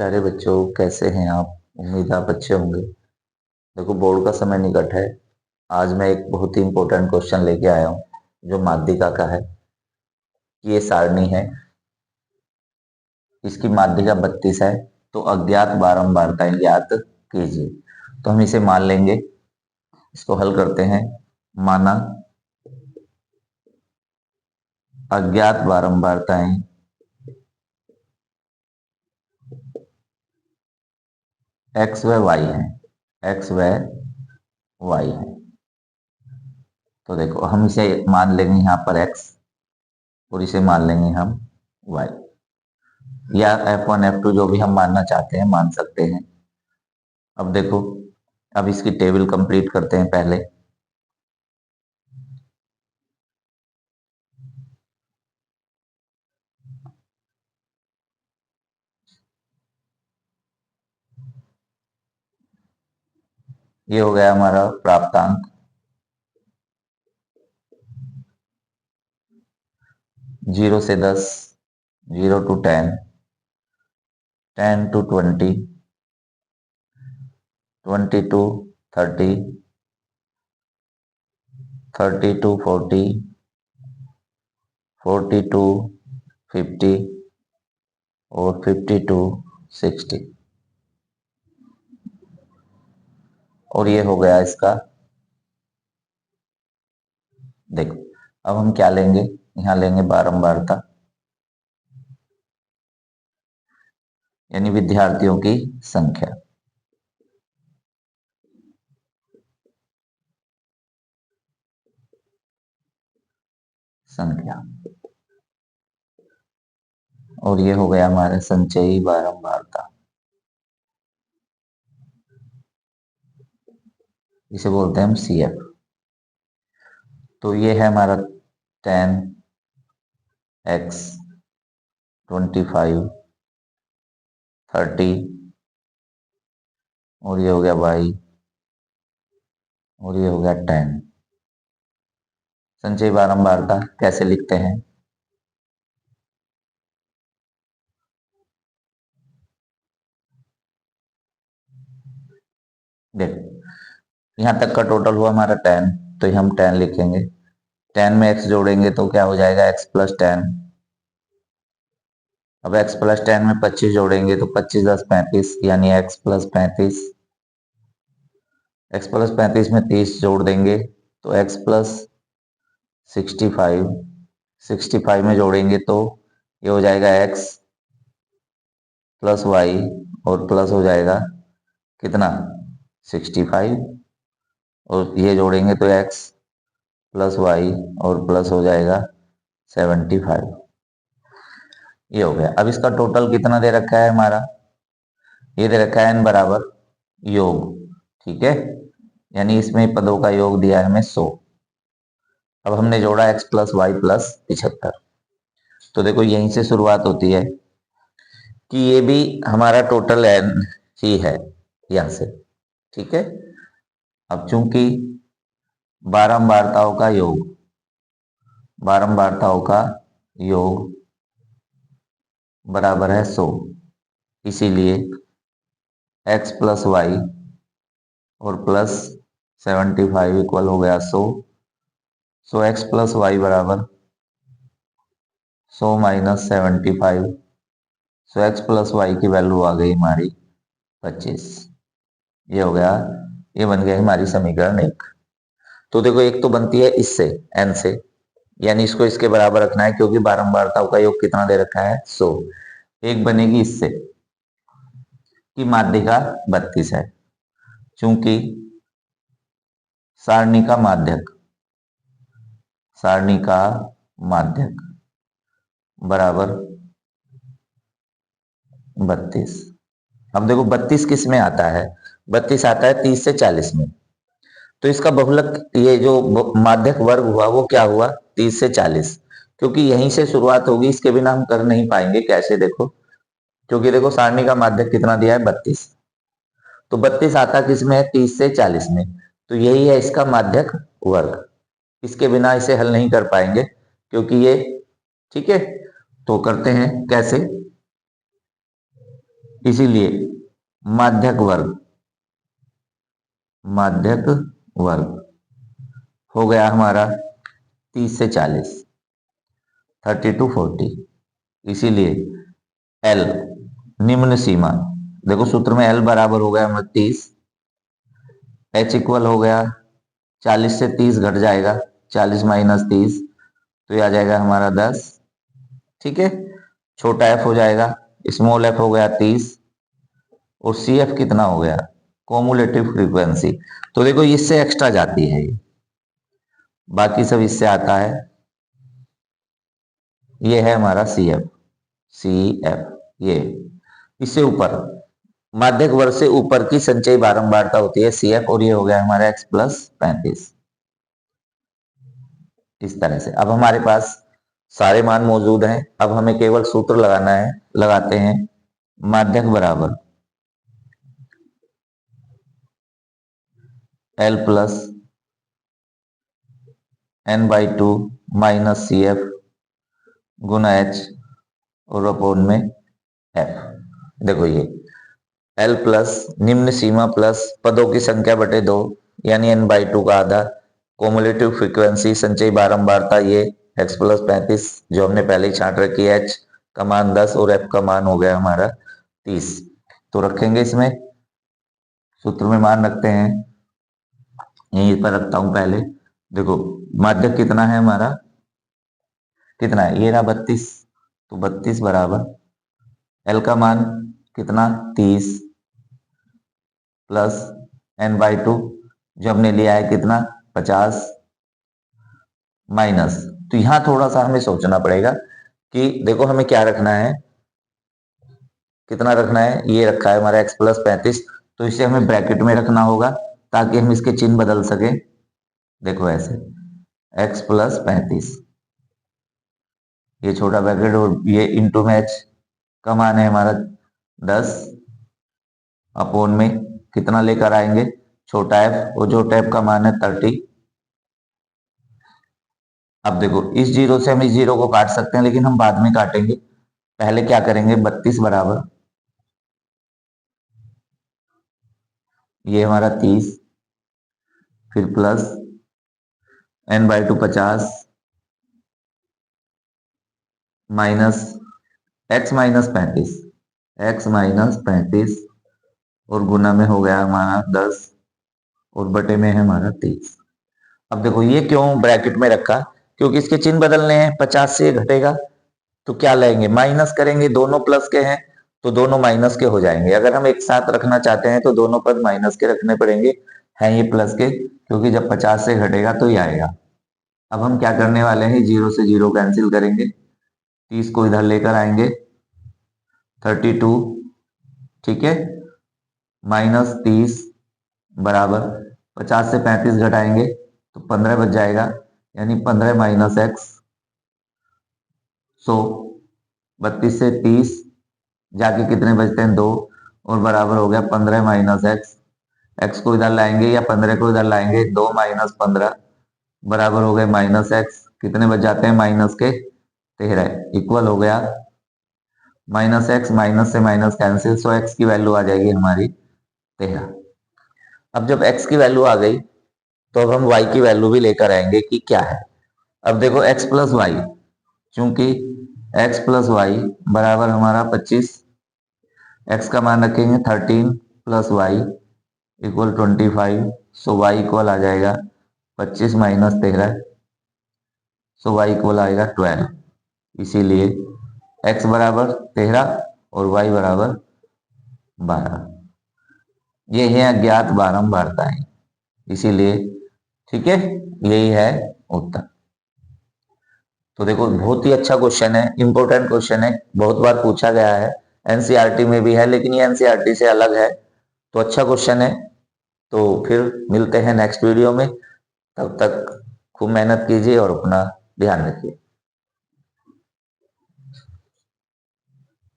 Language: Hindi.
प्यारे बच्चों, कैसे हैं आप? उम्मीद आप अच्छे होंगे। देखो, बोर्ड का समय निकट है। आज मैं एक बहुत ही इंपॉर्टेंट क्वेश्चन लेके आया हूँ जो माध्यिका का है। ये सारणी है, इसकी माध्यिका 32 है। तो अज्ञात बारंबारताएं ज्ञात कीजिए। तो हम इसे मान लेंगे, इसको हल करते हैं। माना अज्ञात बारंबारताएं एक्स व वाई है। एक्स व वाई है। तो देखो, हम इसे मान लेंगे यहाँ पर एक्स और इसे मान लेंगे हम वाई, या F1 F2 जो भी हम मानना चाहते हैं मान सकते हैं। अब देखो, अब इसकी टेबल कंप्लीट करते हैं पहले। ये हो गया हमारा प्राप्तांक। 0 से 10, 0 to 10, 10 to 20, 20 to 30, 30 to 40, 40 to 50 और 50 to 60। और ये हो गया इसका। देखो, अब हम क्या लेंगे, यहाँ लेंगे बारंबारता, यानी विद्यार्थियों की संख्या। संख्या और ये हो गया हमारा संचयी बारंबारता। इसे बोलते हैं हम CF। तो ये है हमारा 10x, 25, 30 और ये हो गया y और ये हो गया 10। संचयी बारंबारता कैसे लिखते हैं? देखो, यहाँ तक का टोटल हुआ हमारा 10, तो ये हम 10 लिखेंगे। 10 में x जोड़ेंगे तो क्या हो जाएगा, x प्लस 10। अब x प्लस 10 में 25 जोड़ेंगे तो 25 10 35, यानी x प्लस 35। x प्लस 35 में 30 जोड़ देंगे तो x प्लस 65। 65 में जोड़ेंगे तो ये हो जाएगा x प्लस वाई और प्लस हो जाएगा कितना, 65। और ये जोड़ेंगे तो x प्लस वाई और प्लस हो जाएगा 75। ये हो गया। अब इसका टोटल कितना दे रखा है हमारा, ये दे रखा है n बराबर योग। ठीक है, यानी इसमें पदों का योग दिया है हमें 100। अब हमने जोड़ा x प्लस वाई प्लस 75। तो देखो, यहीं से शुरुआत होती है कि ये भी हमारा टोटल n ही है यहां से। ठीक है, अब चूंकि बारंबारताओं का योग, बारंबारताओं का योग बराबर है 100, इसीलिए x प्लस वाई और प्लस 75 इक्वल हो गया 100। सो x प्लस वाई बराबर 100 माइनस 75। सो x प्लस वाई की वैल्यू आ गई हमारी 25। ये हो गया, ये बन गया हमारी समीकरण 1। तो देखो, एक तो बनती है इससे n से, यानी इसको इसके बराबर रखना है क्योंकि बारंबारताओं का योग कितना दे रखा है 100। एक बनेगी इससे कि माध्यिका 32 है, चूंकि सारणी का माध्यक, सारणी का माध्यक बराबर 32। अब देखो, 32 किस में आता है, 32 आता है 30 से 40 में। तो इसका बहुलक, ये जो माध्यक वर्ग हुआ वो क्या हुआ, 30 से 40। क्योंकि यहीं से शुरुआत होगी, इसके बिना हम कर नहीं पाएंगे। कैसे, देखो, क्योंकि देखो सारणी का माध्यक कितना दिया है 32, तो 32 आता किस में है, 30 से 40 में। तो यही है इसका माध्यक वर्ग। इसके बिना इसे हल नहीं कर पाएंगे क्योंकि ये, ठीक है। तो करते हैं कैसे, इसीलिए माध्यक वर्ग, माध्यक वर्ग हो गया हमारा 30 से 40, 30 to 40। इसीलिए एल निम्न सीमा, देखो सूत्र में एल बराबर हो गया हमारा 30, एच इक्वल हो गया 40 से 30 घट जाएगा, 40 माइनस 30 तो ये आ जाएगा हमारा 10। ठीक है, छोटा एफ हो जाएगा, स्मॉल एफ हो गया 30, और सी एफ कितना हो गया, कॉमुलेटिव फ्रीक्वेंसी। तो देखो इससे एक्स्ट्रा जाती है ये, बाकी सब इससे आता है। ये है हमारा सी एफ, सी एफ ये इससे ऊपर, माध्यक वर्ग से ऊपर की संचयी बारंबारता होती है सी एफ, और ये हो गया हमारा एक्स प्लस 35। इस तरह से अब हमारे पास सारे मान मौजूद हैं, अब हमें केवल सूत्र लगाना है, लगाते हैं। माध्यक बराबर l plus n/2 minus c f गुना एच और अपोन में एफ। देखो ये एल प्लस निम्न सीमा प्लस पदों की संख्या बटे 2 यानी n/2 का आधा, कोमुलेटिव फ्रीक्वेंसी संचयी बारंबारता ये x प्लस 35 जो हमने पहले ही छांट रखी है, h का मान 10 और f का मान हो गया हमारा 30। तो रखेंगे इसमें, सूत्र में मान रखते हैं, यहीं पर रखता हूं पहले। देखो माध्यक कितना है हमारा, कितना है, ये रहा 32, तो 32 बराबर एल का मान कितना 30 प्लस n/2 जो हमने लिया है कितना 50 माइनस, तो यहां थोड़ा सा हमें सोचना पड़ेगा कि देखो हमें क्या रखना है, कितना रखना है, ये रखा है हमारा x प्लस 35, तो इसे हमें ब्रैकेट में रखना होगा ताकि हम इसके चिन्ह बदल सके। देखो ऐसे x प्लस 35, ये छोटा ब्रैकेट और ये इंटू में h का मान है हमारा 10, अपोन में कितना लेकर आएंगे छोटा f, और छोटा f का मान है 30। अब देखो इस जीरो से हम इस जीरो को काट सकते हैं, लेकिन हम बाद में काटेंगे, पहले क्या करेंगे 32 बराबर ये हमारा 30, फिर plus n/2 50 minus x minus 35, x minus 35 और गुना में हो गया हमारा 10 और बटे में है हमारा 30। अब देखो ये क्यों ब्रैकेट में रखा, क्योंकि इसके चिन्ह बदलने हैं, 50 से घटेगा तो क्या लेंगे माइनस करेंगे, दोनों प्लस के हैं तो दोनों माइनस के हो जाएंगे, अगर हम एक साथ रखना चाहते हैं तो दोनों पद माइनस के रखने पड़ेंगे, हैं ये प्लस के, क्योंकि जब 50 से घटेगा तो ये आएगा। अब हम क्या करने वाले हैं, जीरो से जीरो कैंसिल करेंगे, 30 को इधर लेकर आएंगे 32, ठीक है, माइनस 30 बराबर 50 से 35 घटाएंगे तो 15 बच जाएगा, यानी 15 माइनस एक्स। सो 32 से 30 जाके कितने बचते हैं 2, और बराबर हो गया 15 माइनस एक्स। एक्स को इधर लाएंगे या 15 को इधर लाएंगे, 2 माइनस 15 बराबर हो गए माइनस एक्स, कितने बच जाते हैं माइनस के 13, इक्वल हो गया माइनस एक्स, माइनस से माइनस कैंसिल, सो एक्स की वैल्यू आ जाएगी हमारी 13। अब जब x की वैल्यू आ गई तो अब हम y की वैल्यू भी लेकर आएंगे कि क्या है। अब देखो x प्लस वाई, चूंकि x प्लस वाई बराबर हमारा 25, x का मान रखेंगे 13 प्लस वाई इक्वल 25, सो y इक्वल आ जाएगा 25 माइनस 13, सो y इक्वल आएगा 12। इसीलिए x बराबर 13 और y बराबर 12, ये है अज्ञात बारंबारताएं, इसीलिए ठीक है यही है उत्तर। तो देखो बहुत ही अच्छा क्वेश्चन है, इंपॉर्टेंट क्वेश्चन है, बहुत बार पूछा गया है, एनसीईआरटी में भी है, लेकिन ये एनसीईआरटी से अलग है, तो अच्छा क्वेश्चन है। तो फिर मिलते हैं नेक्स्ट वीडियो में, तब तक खूब मेहनत कीजिए और अपना ध्यान रखिए।